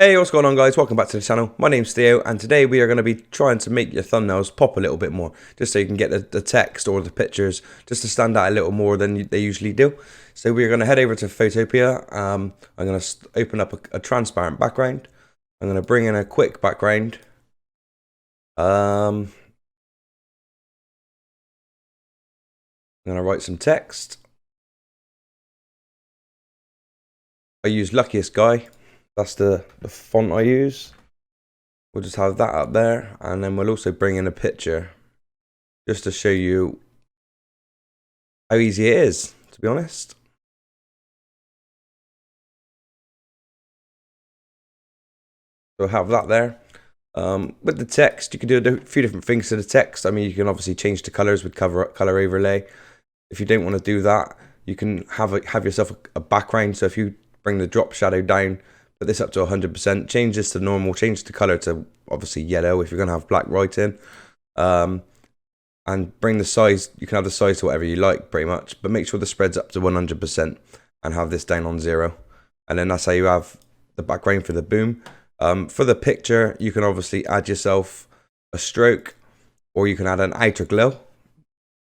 Hey, what's going on guys? Welcome back to the channel. My name's Theo and today we are going to be trying to make your thumbnails pop a little bit more, just so you can get the text or the pictures just to stand out a little more than they usually do. So we're going to head over to Photopea. I'm going to open up a transparent background. I'm going to bring in a quick background. I'm going to write some text. I use Luckiest Guy. That's the font I use. We'll just have that up there, and then we'll also bring in a picture just to show you how easy it is, to be honest. So we'll have that there. With the text, you can do a few different things to the text. I mean, you can obviously change the colors with color overlay. If you don't want to do that, you can have yourself a background. So if you bring the drop shadow down, put this up to 100%, change this to normal, change the color to obviously yellow if you're going to have black writing, and bring the size. You can have the size to whatever you like pretty much, but make sure the spread's up to 100% and have this down on 0, and then that's how you have the background for the boom. For the picture, you can obviously add yourself a stroke, or you can add an outer glow,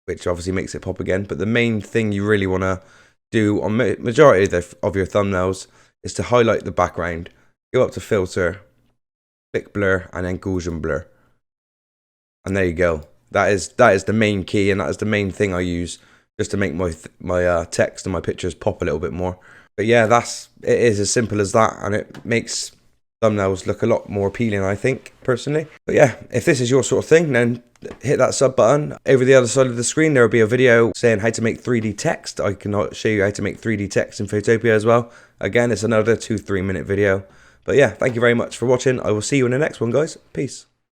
which obviously makes it pop again. But the main thing you really want to do on majority of your thumbnails is to highlight the background, go up to filter, click blur, and then Gaussian blur, and there you go. That is the main key, and that is the main thing I use just to make my text and my pictures pop a little bit more. But yeah, it is as simple as that, and it makes thumbnails look a lot more appealing, I think, personally. But yeah, if this is your sort of thing, then hit that sub button. Over the other side of the screen, there will be a video saying how to make 3D text. I can show you how to make 3D text in Photopea as well. Again, it's another 2-3 minute video. But yeah, thank you very much for watching. I will see you in the next one, guys. Peace.